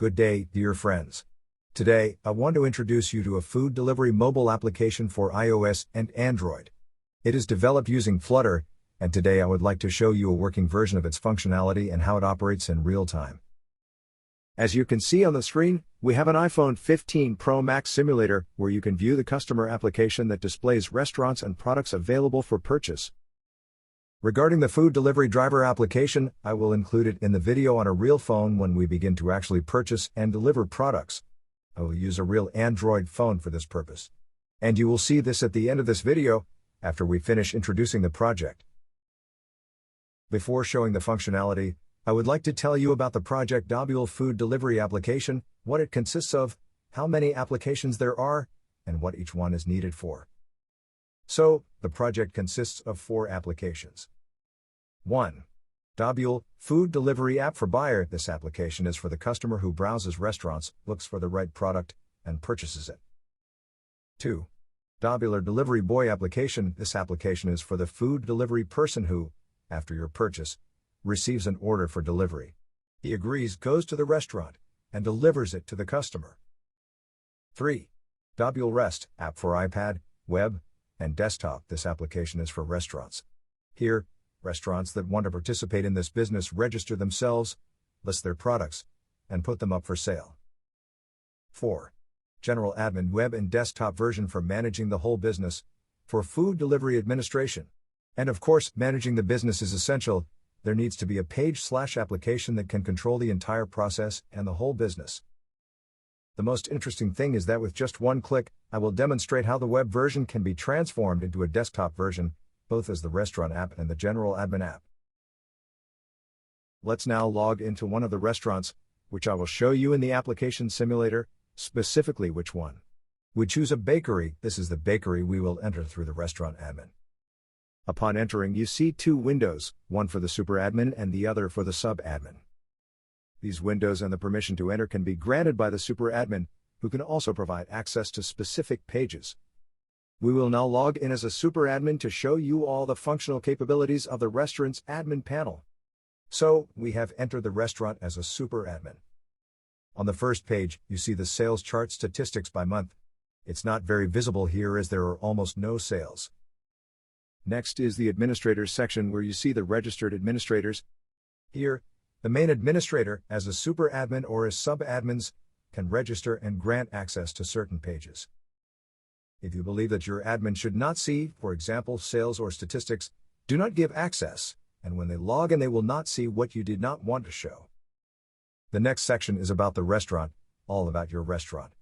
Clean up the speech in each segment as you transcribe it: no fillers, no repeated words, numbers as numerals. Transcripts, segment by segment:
Good day, dear friends. Today, I want to introduce you to a food delivery mobile application for iOS and Android. It is developed using Flutter, and today I would like to show you a working version of its functionality and how it operates in real time. As you can see on the screen, we have an iPhone 15 Pro Max simulator where you can view the customer application that displays restaurants and products available for purchase. Regarding the food delivery driver application, I will include it in the video on a real phone when we begin to actually purchase and deliver products. I will use a real Android phone for this purpose. And you will see this at the end of this video, after we finish introducing the project. Before showing the functionality, I would like to tell you about the project Dobul food delivery application, what it consists of, how many applications there are, and what each one is needed for. So, the project consists of 4 applications. 1. Dobul, food delivery app for buyer. This application is for the customer who browses restaurants, looks for the right product, and purchases it. 2. Dobul delivery boy application. This application is for the food delivery person who, after your purchase, receives an order for delivery. He agrees, goes to the restaurant, and delivers it to the customer. 3. Dobul Rest, app for iPad, web, and desktop. This application is for restaurants. Here, restaurants that want to participate in this business register themselves, list their products, and put them up for sale. 4. General admin web and desktop version for managing the whole business, for food delivery administration. And of course, managing the business is essential. There needs to be a page/application that can control the entire process and the whole business. The most interesting thing is that with just one click, I will demonstrate how the web version can be transformed into a desktop version, both as the restaurant app and the general admin app. Let's now log into one of the restaurants, which I will show you in the application simulator, specifically which one. We choose a bakery. This is the bakery we will enter through the restaurant admin. Upon entering, you see 2 windows, one for the super admin and the other for the sub admin. These windows and the permission to enter can be granted by the super admin, who can also provide access to specific pages. We will now log in as a super admin to show you all the functional capabilities of the restaurant's admin panel. So, we have entered the restaurant as a super admin. On the first page, you see the sales chart statistics by month. It's not very visible here as there are almost no sales. Next is the administrators section where you see the registered administrators. Here, the main administrator, as a super admin or as sub-admins, can register and grant access to certain pages. If you believe that your admin should not see, for example, sales or statistics, do not give access, and when they log in they will not see what you did not want to show. The next section is about the restaurant, all about your restaurant.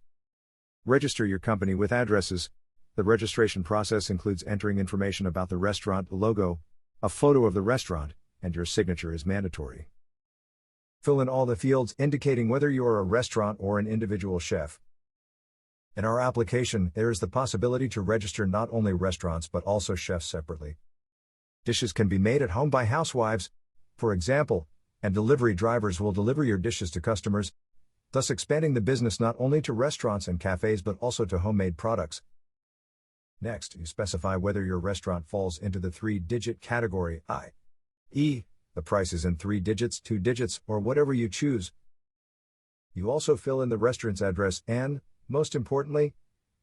Register your company with addresses. The registration process includes entering information about the restaurant, the logo, a photo of the restaurant, and your signature is mandatory. Fill in all the fields indicating whether you are a restaurant or an individual chef. In our application, there is the possibility to register not only restaurants but also chefs separately. Dishes can be made at home by housewives, for example, and delivery drivers will deliver your dishes to customers, thus expanding the business not only to restaurants and cafes but also to homemade products. Next, you specify whether your restaurant falls into the 3-digit category, i.e., the price is in 3 digits, 2 digits, or whatever you choose. You also fill in the restaurant's address and, most importantly,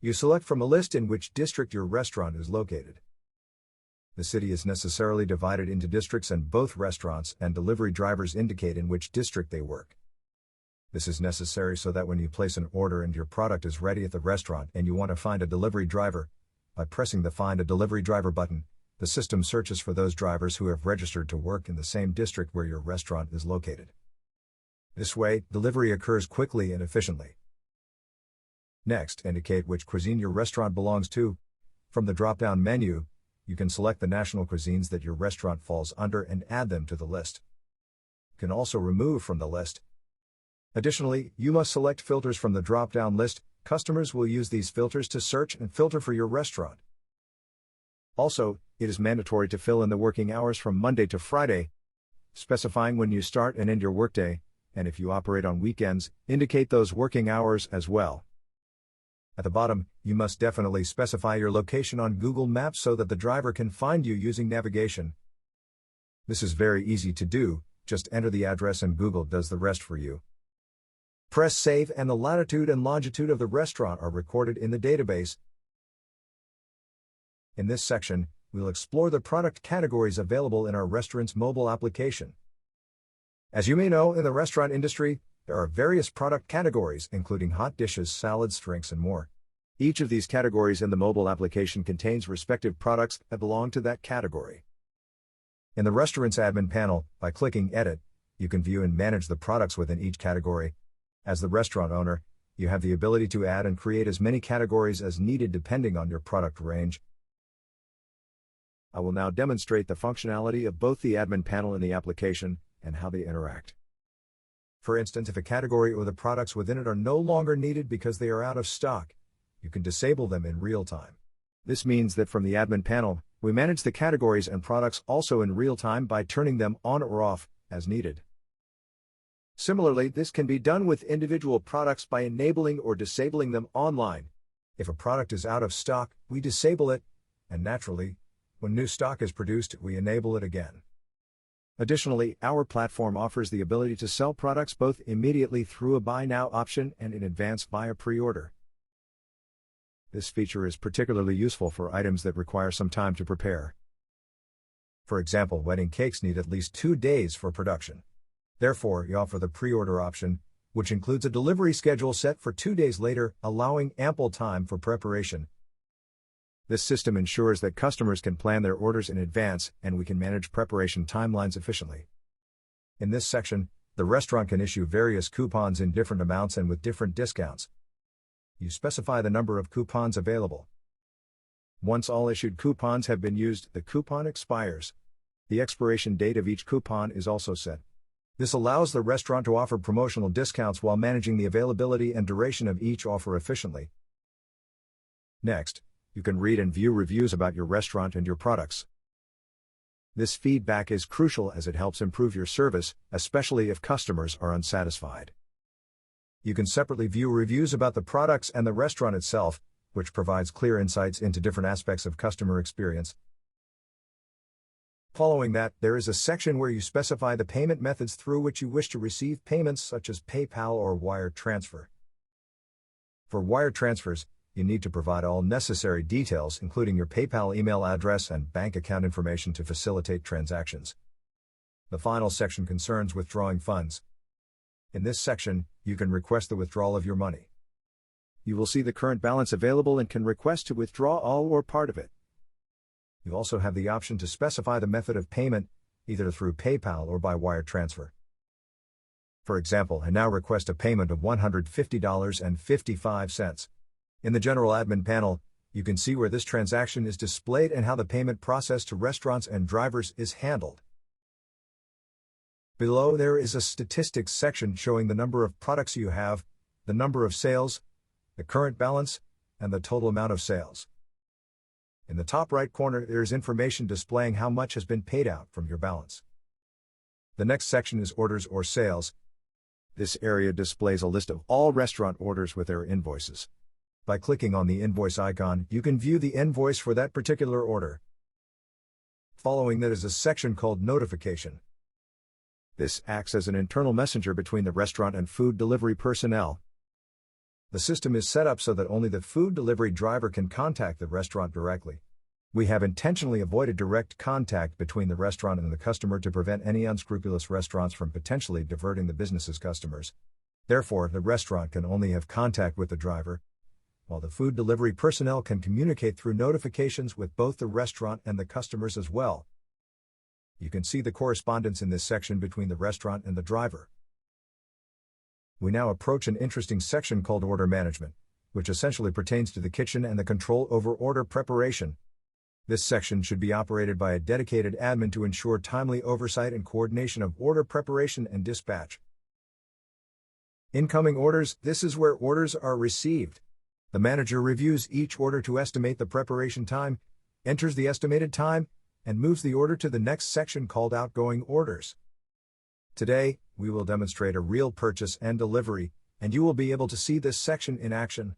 you select from a list in which district your restaurant is located. The city is necessarily divided into districts and both restaurants and delivery drivers indicate in which district they work. This is necessary so that when you place an order and your product is ready at the restaurant and you want to find a delivery driver, by pressing the Find a Delivery Driver button, the system searches for those drivers who have registered to work in the same district where your restaurant is located. This way, delivery occurs quickly and efficiently. Next, indicate which cuisine your restaurant belongs to. From the drop-down menu, you can select the national cuisines that your restaurant falls under and add them to the list. You can also remove from the list. Additionally, you must select filters from the drop-down list. Customers will use these filters to search and filter for your restaurant. Also, it is mandatory to fill in the working hours from Monday to Friday, specifying when you start and end your workday, and if you operate on weekends, indicate those working hours as well. At the bottom, you must definitely specify your location on Google Maps so that the driver can find you using navigation. This is very easy to do, just enter the address and Google does the rest for you. Press save and the latitude and longitude of the restaurant are recorded in the database. In this section, we'll explore the product categories available in our restaurant's mobile application. As you may know, in the restaurant industry, there are various product categories, including hot dishes, salads, drinks, and more. Each of these categories in the mobile application contains respective products that belong to that category. In the restaurant's admin panel, by clicking Edit, you can view and manage the products within each category. As the restaurant owner, you have the ability to add and create as many categories as needed depending on your product range. I will now demonstrate the functionality of both the admin panel and the application, and how they interact. For instance, if a category or the products within it are no longer needed because they are out of stock, you can disable them in real time. This means that from the admin panel, we manage the categories and products also in real time by turning them on or off as needed. Similarly, this can be done with individual products by enabling or disabling them online. If a product is out of stock, we disable it, and naturally, when new stock is produced, we enable it again. Additionally, our platform offers the ability to sell products both immediately through a Buy Now option and in advance via pre-order. This feature is particularly useful for items that require some time to prepare. For example, wedding cakes need at least 2 days for production. Therefore, we offer the pre-order option, which includes a delivery schedule set for 2 days later, allowing ample time for preparation. This system ensures that customers can plan their orders in advance, and we can manage preparation timelines efficiently. In this section, the restaurant can issue various coupons in different amounts and with different discounts. You specify the number of coupons available. Once all issued coupons have been used, the coupon expires. The expiration date of each coupon is also set. This allows the restaurant to offer promotional discounts while managing the availability and duration of each offer efficiently. Next, you can read and view reviews about your restaurant and your products. This feedback is crucial as it helps improve your service, especially if customers are unsatisfied. You can separately view reviews about the products and the restaurant itself, which provides clear insights into different aspects of customer experience. Following that, there is a section where you specify the payment methods through which you wish to receive payments, such as PayPal or wire transfer. For wire transfers, you need to provide all necessary details, including your PayPal email address and bank account information to facilitate transactions. The final section concerns withdrawing funds. In this section, you can request the withdrawal of your money. You will see the current balance available and can request to withdraw all or part of it. You also have the option to specify the method of payment, either through PayPal or by wire transfer. For example, I now request a payment of $150.55. In the General Admin panel, you can see where this transaction is displayed and how the payment process to restaurants and drivers is handled. Below there is a statistics section showing the number of products you have, the number of sales, the current balance, and the total amount of sales. In the top right corner there is information displaying how much has been paid out from your balance. The next section is orders or sales. This area displays a list of all restaurant orders with their invoices. By clicking on the invoice icon, you can view the invoice for that particular order. Following that is a section called Notification. This acts as an internal messenger between the restaurant and food delivery personnel. The system is set up so that only the food delivery driver can contact the restaurant directly. We have intentionally avoided direct contact between the restaurant and the customer to prevent any unscrupulous restaurants from potentially diverting the business's customers. Therefore, the restaurant can only have contact with the driver, while the food delivery personnel can communicate through notifications with both the restaurant and the customers as well. You can see the correspondence in this section between the restaurant and the driver. We now approach an interesting section called Order Management, which essentially pertains to the kitchen and the control over order preparation. This section should be operated by a dedicated admin to ensure timely oversight and coordination of order preparation and dispatch. Incoming orders: this is where orders are received. The manager reviews each order to estimate the preparation time, enters the estimated time, and moves the order to the next section called Outgoing Orders. Today, we will demonstrate a real purchase and delivery, and you will be able to see this section in action.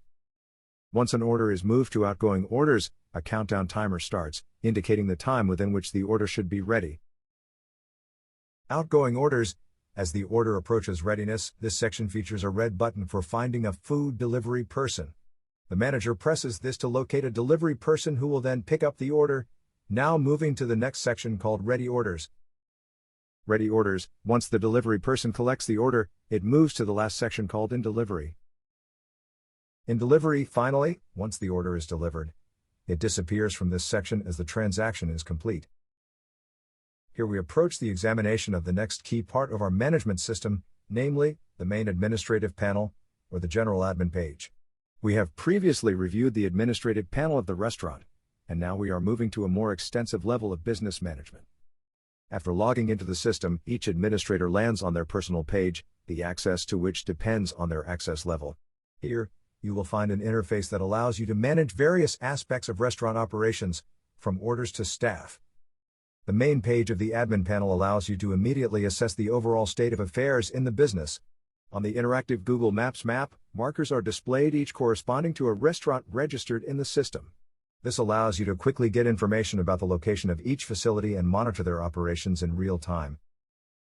Once an order is moved to Outgoing Orders, a countdown timer starts, indicating the time within which the order should be ready. Outgoing Orders: As the order approaches readiness, this section features a red button for finding a food delivery person. The manager presses this to locate a delivery person who will then pick up the order. Now moving to the next section called Ready Orders. Ready Orders, once the delivery person collects the order, it moves to the last section called In Delivery. In Delivery, finally, once the order is delivered, it disappears from this section as the transaction is complete. Here we approach the examination of the next key part of our management system, namely, the main administrative panel, or the general admin page. We have previously reviewed the administrative panel of the restaurant, and now we are moving to a more extensive level of business management. After logging into the system, each administrator lands on their personal page, the access to which depends on their access level. Here, you will find an interface that allows you to manage various aspects of restaurant operations, from orders to staff. The main page of the admin panel allows you to immediately assess the overall state of affairs in the business. On the interactive Google Maps map, markers are displayed, each corresponding to a restaurant registered in the system. This allows you to quickly get information about the location of each facility and monitor their operations in real time.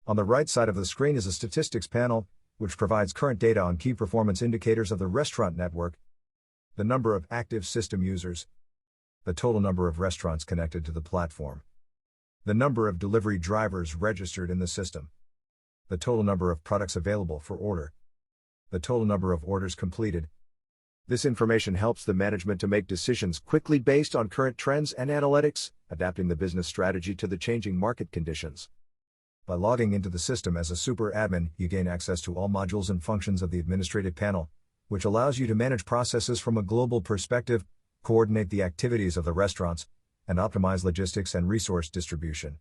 On the right side of the screen is a statistics panel, which provides current data on key performance indicators of the restaurant network: the number of active system users, the total number of restaurants connected to the platform, the number of delivery drivers registered in the system, the total number of products available for order, the total number of orders completed. This information helps the management to make decisions quickly based on current trends and analytics, adapting the business strategy to the changing market conditions. By logging into the system as a super admin, you gain access to all modules and functions of the administrative panel, which allows you to manage processes from a global perspective, coordinate the activities of the restaurants, and optimize logistics and resource distribution.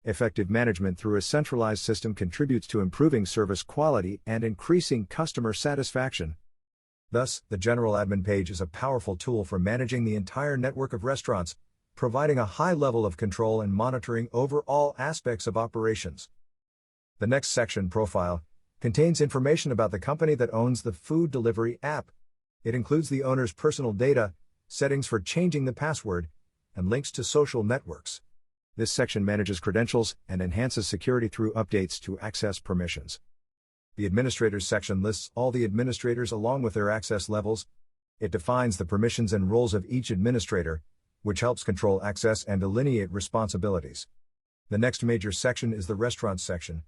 Effective management through a centralized system contributes to improving service quality and increasing customer satisfaction. Thus, the general admin page is a powerful tool for managing the entire network of restaurants, providing a high level of control and monitoring over all aspects of operations. The next section, Profile, contains information about the company that owns the food delivery app. It includes the owner's personal data, settings for changing the password, and links to social networks. This section manages credentials and enhances security through updates to access permissions. The Administrators section lists all the administrators along with their access levels. It defines the permissions and roles of each administrator, which helps control access and delineate responsibilities. The next major section is the Restaurants section.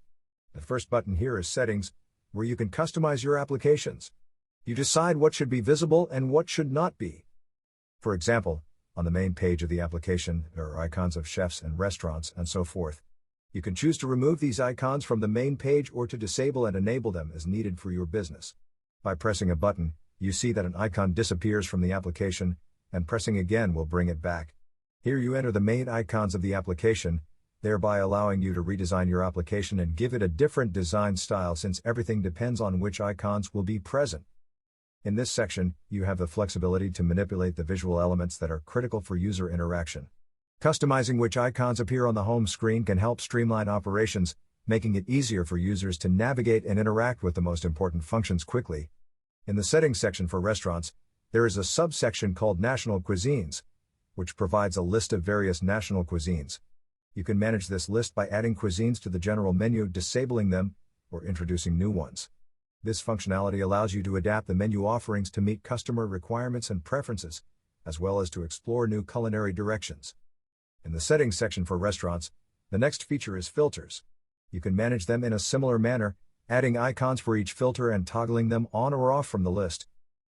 The first button here is Settings, where you can customize your applications. You decide what should be visible and what should not be. For example, on the main page of the application, there are icons of chefs and restaurants and so forth. You can choose to remove these icons from the main page or to disable and enable them as needed for your business. By pressing a button, you see that an icon disappears from the application, and pressing again will bring it back. Here you enter the main icons of the application, thereby allowing you to redesign your application and give it a different design style, since everything depends on which icons will be present. In this section, you have the flexibility to manipulate the visual elements that are critical for user interaction. Customizing which icons appear on the home screen can help streamline operations, making it easier for users to navigate and interact with the most important functions quickly. In the Settings section for restaurants, there is a subsection called National Cuisines, which provides a list of various national cuisines. You can manage this list by adding cuisines to the general menu, disabling them, or introducing new ones. This functionality allows you to adapt the menu offerings to meet customer requirements and preferences, as well as to explore new culinary directions. In the Settings section for restaurants, the next feature is Filters. You can manage them in a similar manner, adding icons for each filter and toggling them on or off from the list.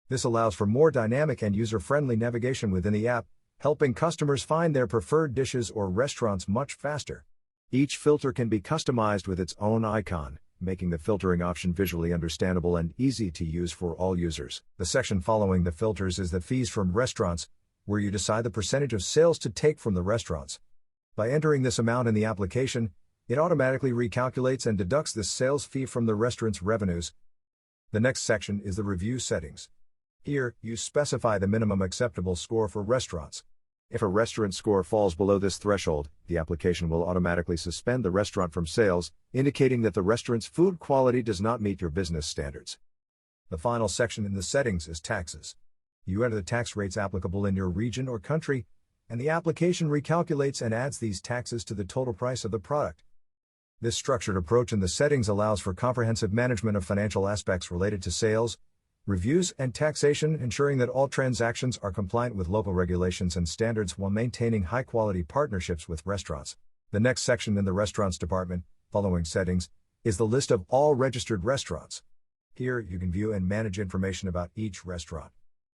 This allows for more dynamic and user-friendly navigation within the app, helping customers find their preferred dishes or restaurants much faster. Each filter can be customized with its own icon, making the filtering option visually understandable and easy to use for all users. The section following the filters is the Fees from Restaurants, where you decide the percentage of sales to take from the restaurants. By entering this amount in the application, it automatically recalculates and deducts this sales fee from the restaurant's revenues. The next section is the Review settings. Here, you specify the minimum acceptable score for restaurants. If a restaurant score falls below this threshold, the application will automatically suspend the restaurant from sales, indicating that the restaurant's food quality does not meet your business standards. The final section in the settings is Taxes. You enter the tax rates applicable in your region or country, and the application recalculates and adds these taxes to the total price of the product. This structured approach in the settings allows for comprehensive management of financial aspects related to sales, reviews, and taxation, ensuring that all transactions are compliant with local regulations and standards while maintaining high-quality partnerships with restaurants. The next section in the Restaurants department, following Settings, is the list of all registered restaurants. Here, you can view and manage information about each restaurant.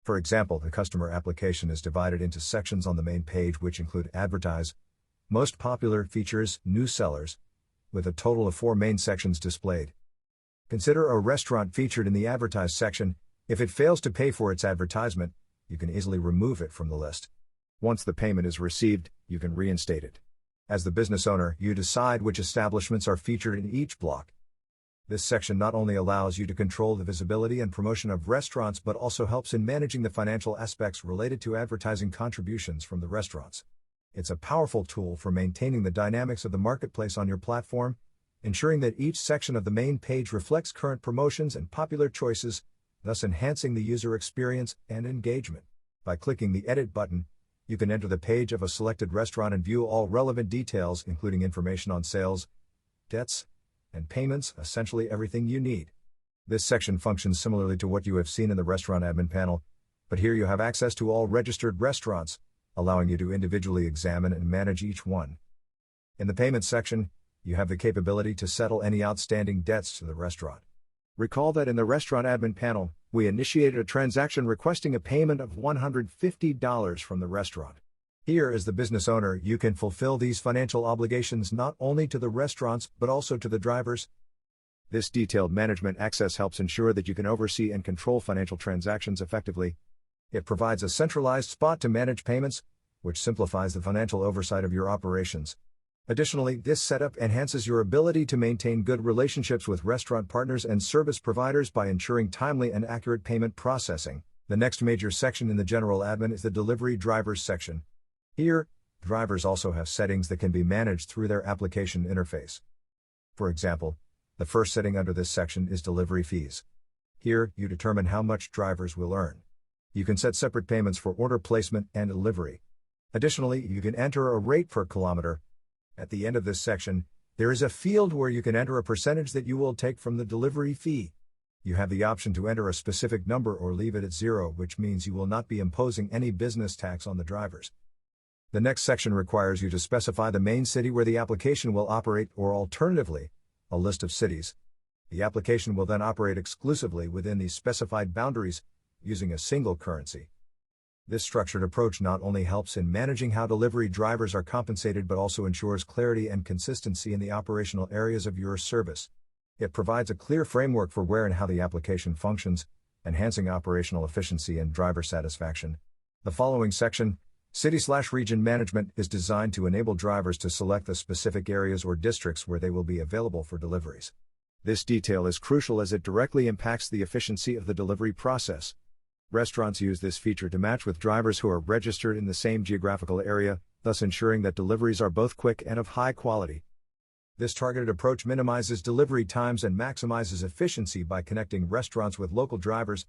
For example, the customer application is divided into sections on the main page which include Advertise, Most Popular Features, New Sellers, with a total of 4 main sections displayed. Consider a restaurant featured in the Advertise section. If it fails to pay for its advertisement, you can easily remove it from the list. Once the payment is received, you can reinstate it. As the business owner, you decide which establishments are featured in each block. This section not only allows you to control the visibility and promotion of restaurants but also helps in managing the financial aspects related to advertising contributions from the restaurants. It's a powerful tool for maintaining the dynamics of the marketplace on your platform, ensuring that each section of the main page reflects current promotions and popular choices, thus enhancing the user experience and engagement. By clicking the Edit button, you can enter the page of a selected restaurant and view all relevant details, including information on sales, debts, and payments, essentially everything you need. This section functions similarly to what you have seen in the restaurant admin panel, but here you have access to all registered restaurants, allowing you to individually examine and manage each one. In the Payments section, you have the capability to settle any outstanding debts to the restaurant. Recall that in the restaurant admin panel, we initiated a transaction requesting a payment of $150 from the restaurant. Here, as the business owner, you can fulfill these financial obligations not only to the restaurants but also to the drivers. This detailed management access helps ensure that you can oversee and control financial transactions effectively. It provides a centralized spot to manage payments, which simplifies the financial oversight of your operations. Additionally, this setup enhances your ability to maintain good relationships with restaurant partners and service providers by ensuring timely and accurate payment processing. The next major section in the general admin is the Delivery Drivers section. Here, drivers also have settings that can be managed through their application interface. For example, the first setting under this section is Delivery Fees. Here, you determine how much drivers will earn. You can set separate payments for order placement and delivery. Additionally, you can enter a rate per kilometer. At the end of this section, there is a field where you can enter a percentage that you will take from the delivery fee. You have the option to enter a specific number or leave it at 0, which means you will not be imposing any business tax on the drivers. The next section requires you to specify the main city where the application will operate, or alternatively, a list of cities. The application will then operate exclusively within these specified boundaries, using a single currency. This structured approach not only helps in managing how delivery drivers are compensated but also ensures clarity and consistency in the operational areas of your service. It provides a clear framework for where and how the application functions, enhancing operational efficiency and driver satisfaction. The following section, City/Region Management, is designed to enable drivers to select the specific areas or districts where they will be available for deliveries. This detail is crucial as it directly impacts the efficiency of the delivery process. Restaurants use this feature to match with drivers who are registered in the same geographical area, thus ensuring that deliveries are both quick and of high quality. This targeted approach minimizes delivery times and maximizes efficiency by connecting restaurants with local drivers,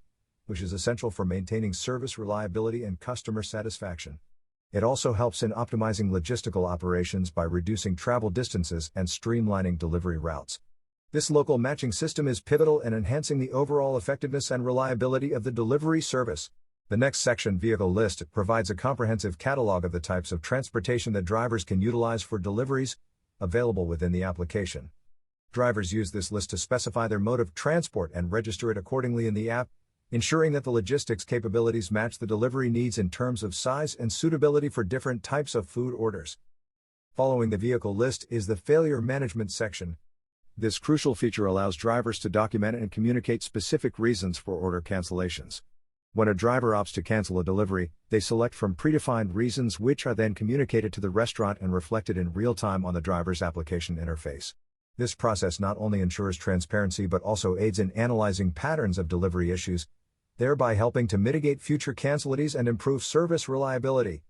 which is essential for maintaining service reliability and customer satisfaction. It also helps in optimizing logistical operations by reducing travel distances and streamlining delivery routes. This local matching system is pivotal in enhancing the overall effectiveness and reliability of the delivery service. The next section, Vehicle List, provides a comprehensive catalog of the types of transportation that drivers can utilize for deliveries, available within the application. Drivers use this list to specify their mode of transport and register it accordingly in the app, ensuring that the logistics capabilities match the delivery needs in terms of size and suitability for different types of food orders. Following the Vehicle List is the Failure Management section. This crucial feature allows drivers to document and communicate specific reasons for order cancellations. When a driver opts to cancel a delivery, they select from predefined reasons which are then communicated to the restaurant and reflected in real time on the driver's application interface. This process not only ensures transparency but also aids in analyzing patterns of delivery issues, thereby helping to mitigate future cancellation and improve service reliability.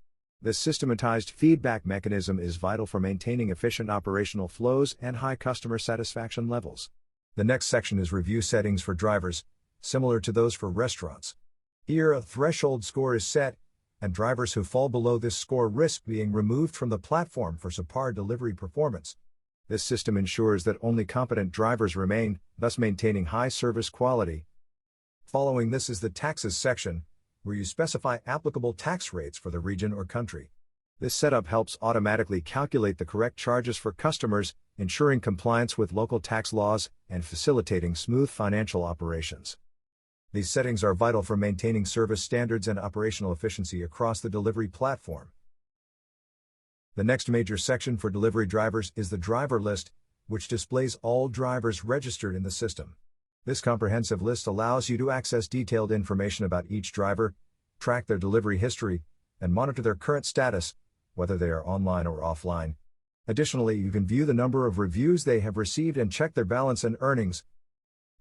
This systematized feedback mechanism is vital for maintaining efficient operational flows and high customer satisfaction levels. The next section is Review Settings for drivers, similar to those for restaurants. Here, a threshold score is set, and drivers who fall below this score risk being removed from the platform for subpar delivery performance. This system ensures that only competent drivers remain, thus maintaining high service quality. Following this is the taxes section, where you specify applicable tax rates for the region or country. This setup helps automatically calculate the correct charges for customers, ensuring compliance with local tax laws and facilitating smooth financial operations. These settings are vital for maintaining service standards and operational efficiency across the delivery platform. The next major section for delivery drivers is the driver list, which displays all drivers registered in the system. This comprehensive list allows you to access detailed information about each driver, track their delivery history, and monitor their current status, whether they are online or offline. Additionally, you can view the number of reviews they have received and check their balance and earnings.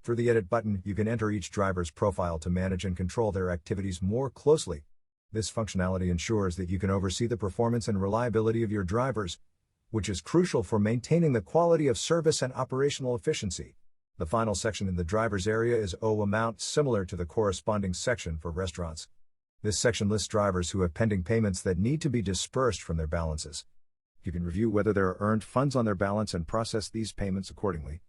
Through the Edit button, you can enter each driver's profile to manage and control their activities more closely. This functionality ensures that you can oversee the performance and reliability of your drivers, which is crucial for maintaining the quality of service and operational efficiency. The final section in the driver's area is O amount, similar to the corresponding section for restaurants. This section lists drivers who have pending payments that need to be dispersed from their balances. You can review whether there are earned funds on their balance and process these payments accordingly.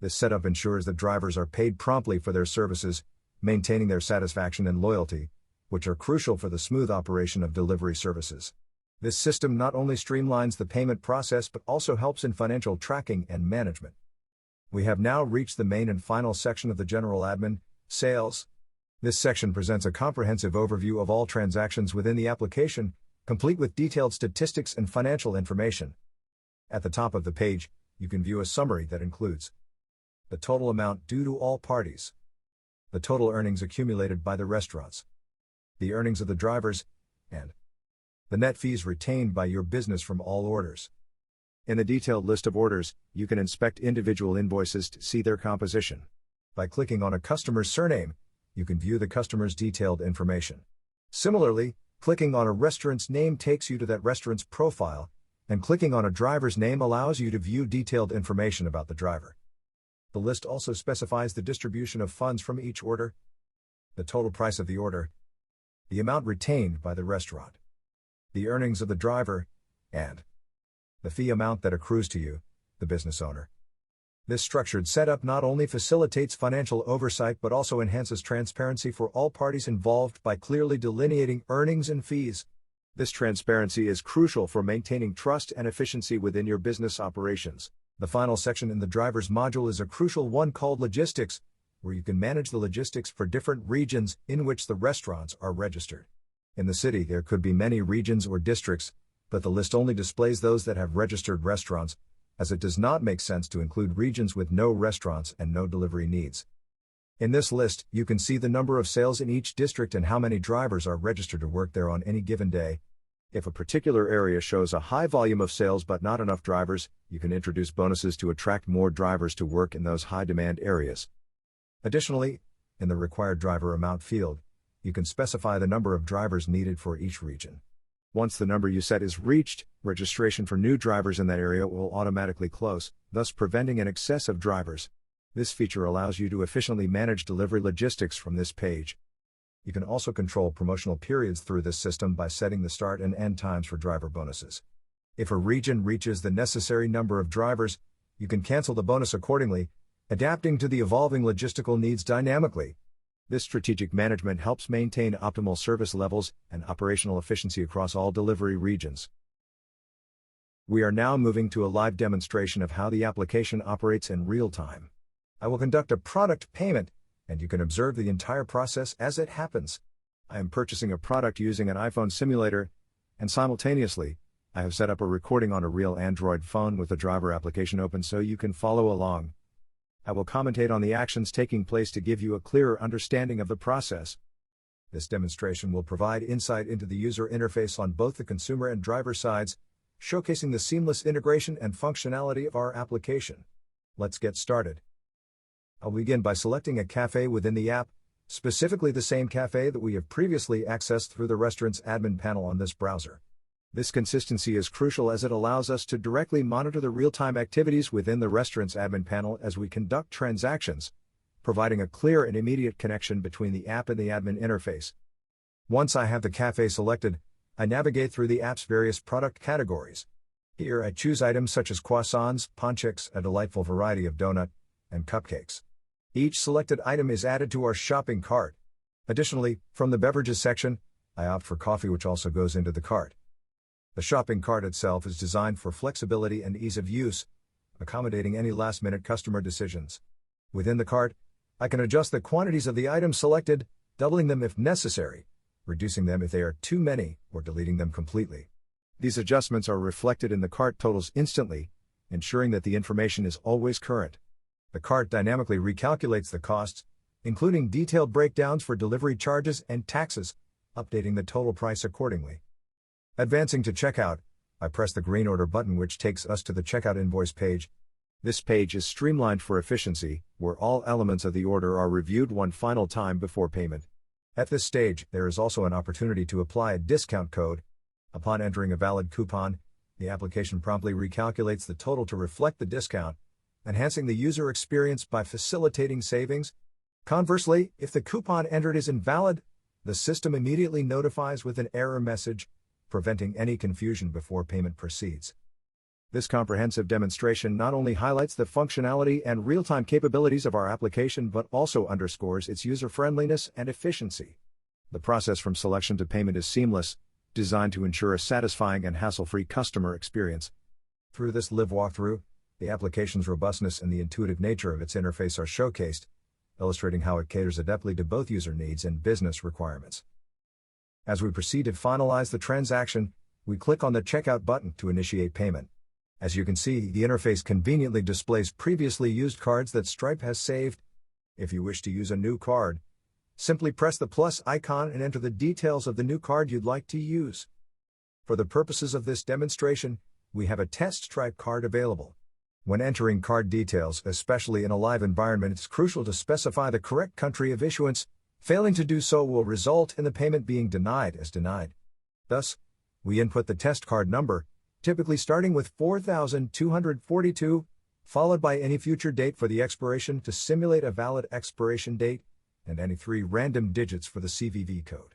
This setup ensures that drivers are paid promptly for their services, maintaining their satisfaction and loyalty, which are crucial for the smooth operation of delivery services. This system not only streamlines the payment process but also helps in financial tracking and management. We have now reached the main and final section of the general admin, sales. This section presents a comprehensive overview of all transactions within the application, complete with detailed statistics and financial information. At the top of the page, you can view a summary that includes the total amount due to all parties, the total earnings accumulated by the restaurants, the earnings of the drivers, and the net fees retained by your business from all orders. In the detailed list of orders, you can inspect individual invoices to see their composition. By clicking on a customer's surname, you can view the customer's detailed information. Similarly, clicking on a restaurant's name takes you to that restaurant's profile, and clicking on a driver's name allows you to view detailed information about the driver. The list also specifies the distribution of funds from each order, the total price of the order, the amount retained by the restaurant, the earnings of the driver, and the fee amount that accrues to you, the business owner. This structured setup not only facilitates financial oversight but also enhances transparency for all parties involved by clearly delineating earnings and fees. This transparency is crucial for maintaining trust and efficiency within your business operations. The final section in the drivers module is a crucial one called logistics, where you can manage the logistics for different regions in which the restaurants are registered. In the city, there could be many regions or districts, but the list only displays those that have registered restaurants, as it does not make sense to include regions with no restaurants and no delivery needs. In this list, you can see the number of sales in each district and how many drivers are registered to work there on any given day. If a particular area shows a high volume of sales but not enough drivers, you can introduce bonuses to attract more drivers to work in those high-demand areas. Additionally, in the required driver amount field, you can specify the number of drivers needed for each region. Once the number you set is reached, registration for new drivers in that area will automatically close, thus preventing an excess of drivers. This feature allows you to efficiently manage delivery logistics from this page. You can also control promotional periods through this system by setting the start and end times for driver bonuses. If a region reaches the necessary number of drivers, you can cancel the bonus accordingly, adapting to the evolving logistical needs dynamically. This strategic management helps maintain optimal service levels and operational efficiency across all delivery regions. We are now moving to a live demonstration of how the application operates in real time. I will conduct a product payment, and you can observe the entire process as it happens. I am purchasing a product using an iPhone simulator, and simultaneously, I have set up a recording on a real Android phone with the driver application open so you can follow along. I will commentate on the actions taking place to give you a clearer understanding of the process. This demonstration will provide insight into the user interface on both the consumer and driver sides, showcasing the seamless integration and functionality of our application. Let's get started. I'll begin by selecting a cafe within the app, specifically the same cafe that we have previously accessed through the restaurant's admin panel on this browser. This consistency is crucial as it allows us to directly monitor the real-time activities within the restaurant's admin panel as we conduct transactions, providing a clear and immediate connection between the app and the admin interface. Once I have the cafe selected, I navigate through the app's various product categories. Here I choose items such as croissants, ponchix, a delightful variety of donut, and cupcakes. Each selected item is added to our shopping cart. Additionally, from the beverages section, I opt for coffee, which also goes into the cart. The shopping cart itself is designed for flexibility and ease of use, accommodating any last-minute customer decisions. Within the cart, I can adjust the quantities of the items selected, doubling them if necessary, reducing them if they are too many, or deleting them completely. These adjustments are reflected in the cart totals instantly, ensuring that the information is always current. The cart dynamically recalculates the costs, including detailed breakdowns for delivery charges and taxes, updating the total price accordingly. Advancing to checkout, I press the green order button, which takes us to the checkout invoice page. This page is streamlined for efficiency, where all elements of the order are reviewed one final time before payment. At this stage, there is also an opportunity to apply a discount code. Upon entering a valid coupon, the application promptly recalculates the total to reflect the discount, enhancing the user experience by facilitating savings. Conversely, if the coupon entered is invalid, the system immediately notifies with an error message, preventing any confusion before payment proceeds. This comprehensive demonstration not only highlights the functionality and real-time capabilities of our application but also underscores its user-friendliness and efficiency. The process from selection to payment is seamless, designed to ensure a satisfying and hassle-free customer experience. Through this live walkthrough, the application's robustness and the intuitive nature of its interface are showcased, illustrating how it caters adeptly to both user needs and business requirements. As we proceed to finalize the transaction, we click on the checkout button to initiate payment. As you can see, the interface conveniently displays previously used cards that Stripe has saved. If you wish to use a new card, simply press the plus icon and enter the details of the new card you'd like to use. For the purposes of this demonstration, we have a test Stripe card available. When entering card details, especially in a live environment, it's crucial to specify the correct country of issuance. Failing to do so will result in the payment being denied as denied. Thus, we input the test card number, typically starting with 4,242, followed by any future date for the expiration to simulate a valid expiration date, and any 3 random digits for the CVV code.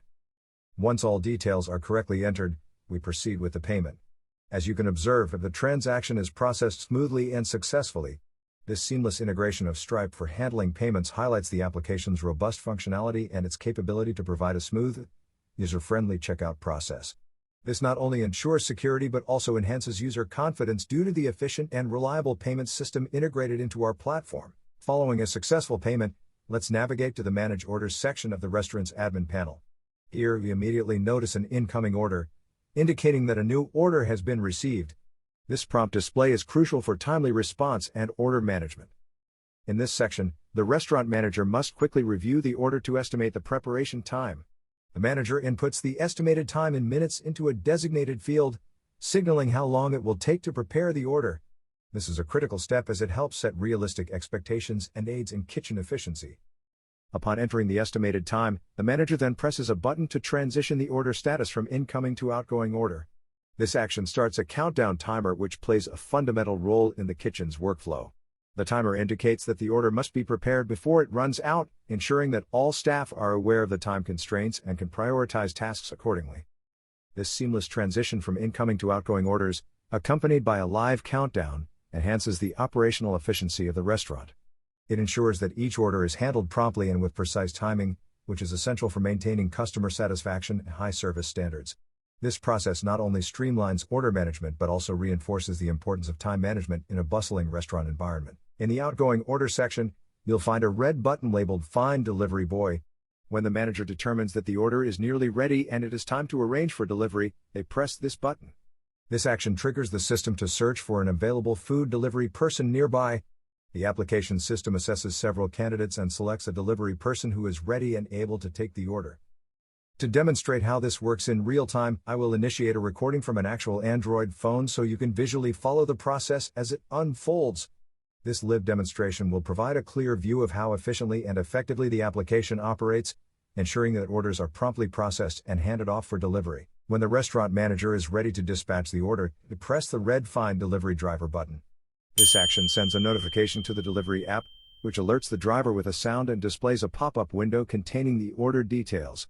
Once all details are correctly entered, we proceed with the payment. As you can observe, if the transaction is processed smoothly and successfully, this seamless integration of Stripe for handling payments highlights the application's robust functionality and its capability to provide a smooth, user-friendly checkout process. This not only ensures security but also enhances user confidence due to the efficient and reliable payment system integrated into our platform. Following a successful payment, let's navigate to the Manage Orders section of the restaurant's admin panel. Here, we immediately notice an incoming order, indicating that a new order has been received. This prompt display is crucial for timely response and order management. In this section, the restaurant manager must quickly review the order to estimate the preparation time. The manager inputs the estimated time in minutes into a designated field, signaling how long it will take to prepare the order. This is a critical step as it helps set realistic expectations and aids in kitchen efficiency. Upon entering the estimated time, the manager then presses a button to transition the order status from incoming to outgoing order. This action starts a countdown timer which plays a fundamental role in the kitchen's workflow. The timer indicates that the order must be prepared before it runs out, ensuring that all staff are aware of the time constraints and can prioritize tasks accordingly. This seamless transition from incoming to outgoing orders, accompanied by a live countdown, enhances the operational efficiency of the restaurant. It ensures that each order is handled promptly and with precise timing, which is essential for maintaining customer satisfaction and high service standards. This process not only streamlines order management but also reinforces the importance of time management in a bustling restaurant environment. In the outgoing order section, you'll find a red button labeled Find Delivery Boy. When the manager determines that the order is nearly ready and it is time to arrange for delivery, they press this button. This action triggers the system to search for an available food delivery person nearby. The application system assesses several candidates and selects a delivery person who is ready and able to take the order. To demonstrate how this works in real time, I will initiate a recording from an actual Android phone so you can visually follow the process as it unfolds. This live demonstration will provide a clear view of how efficiently and effectively the application operates, ensuring that orders are promptly processed and handed off for delivery. When the restaurant manager is ready to dispatch the order, press the red Find Delivery Driver button. This action sends a notification to the delivery app, which alerts the driver with a sound and displays a pop-up window containing the order details.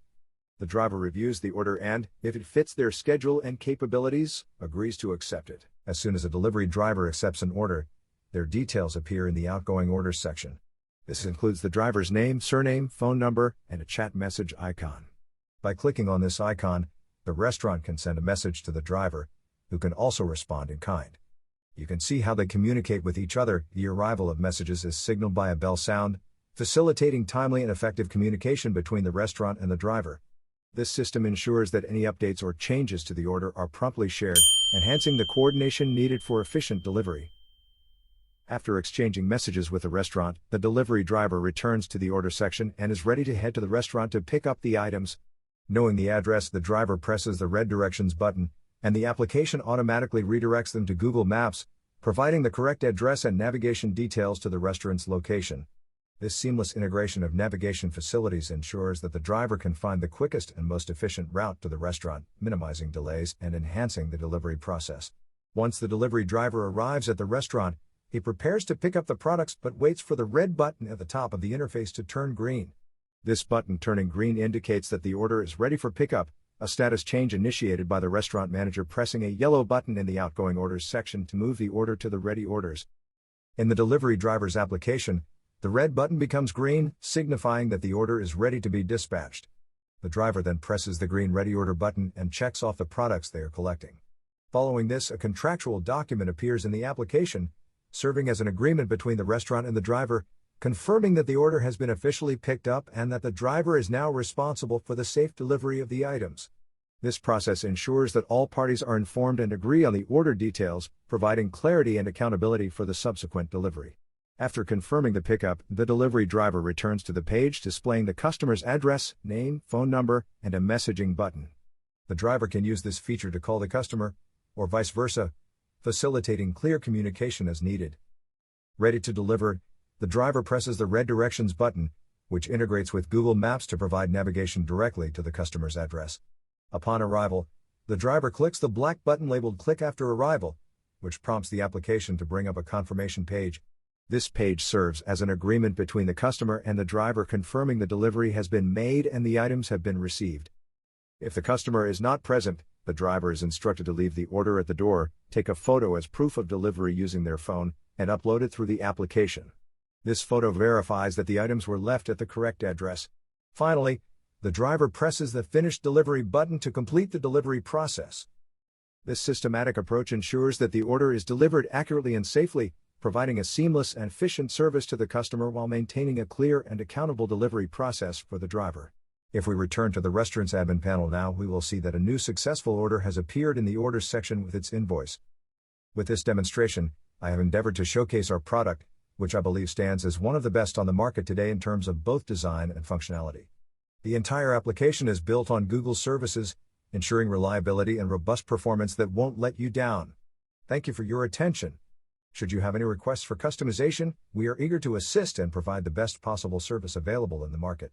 The driver reviews the order and, if it fits their schedule and capabilities, agrees to accept it. As soon as a delivery driver accepts an order, their details appear in the outgoing orders section. This includes the driver's name, surname, phone number, and a chat message icon. By clicking on this icon, the restaurant can send a message to the driver, who can also respond in kind. You can see how they communicate with each other. The arrival of messages is signaled by a bell sound, facilitating timely and effective communication between the restaurant and the driver. This system ensures that any updates or changes to the order are promptly shared, enhancing the coordination needed for efficient delivery. After exchanging messages with the restaurant, the delivery driver returns to the order section and is ready to head to the restaurant to pick up the items. Knowing the address, the driver presses the red directions button, and the application automatically redirects them to Google Maps, providing the correct address and navigation details to the restaurant's location. This seamless integration of navigation facilities ensures that the driver can find the quickest and most efficient route to the restaurant, minimizing delays and enhancing the delivery process. Once the delivery driver arrives at the restaurant, he prepares to pick up the products but waits for the red button at the top of the interface to turn green. This button turning green indicates that the order is ready for pickup, a status change initiated by the restaurant manager pressing a yellow button in the outgoing orders section to move the order to the ready orders. In the delivery driver's application, the red button becomes green, signifying that the order is ready to be dispatched. The driver then presses the green ready order button and checks off the products they are collecting. Following this, a contractual document appears in the application, serving as an agreement between the restaurant and the driver, confirming that the order has been officially picked up and that the driver is now responsible for the safe delivery of the items. This process ensures that all parties are informed and agree on the order details, providing clarity and accountability for the subsequent delivery. After confirming the pickup, the delivery driver returns to the page displaying the customer's address, name, phone number, and a messaging button. The driver can use this feature to call the customer, or vice versa, facilitating clear communication as needed. Ready to deliver, the driver presses the red directions button, which integrates with Google Maps to provide navigation directly to the customer's address. Upon arrival, the driver clicks the black button labeled Click After Arrival, which prompts the application to bring up a confirmation page. This page serves as an agreement between the customer and the driver confirming the delivery has been made and the items have been received. If the customer is not present, the driver is instructed to leave the order at the door, take a photo as proof of delivery using their phone, and upload it through the application. This photo verifies that the items were left at the correct address. Finally, the driver presses the Finish Delivery button to complete the delivery process. This systematic approach ensures that the order is delivered accurately and safely, providing a seamless and efficient service to the customer while maintaining a clear and accountable delivery process for the driver. If we return to the restaurant's admin panel now, we will see that a new successful order has appeared in the orders section with its invoice. With this demonstration, I have endeavored to showcase our product, which I believe stands as one of the best on the market today in terms of both design and functionality. The entire application is built on Google services, ensuring reliability and robust performance that won't let you down. Thank you for your attention. Should you have any requests for customization, we are eager to assist and provide the best possible service available in the market.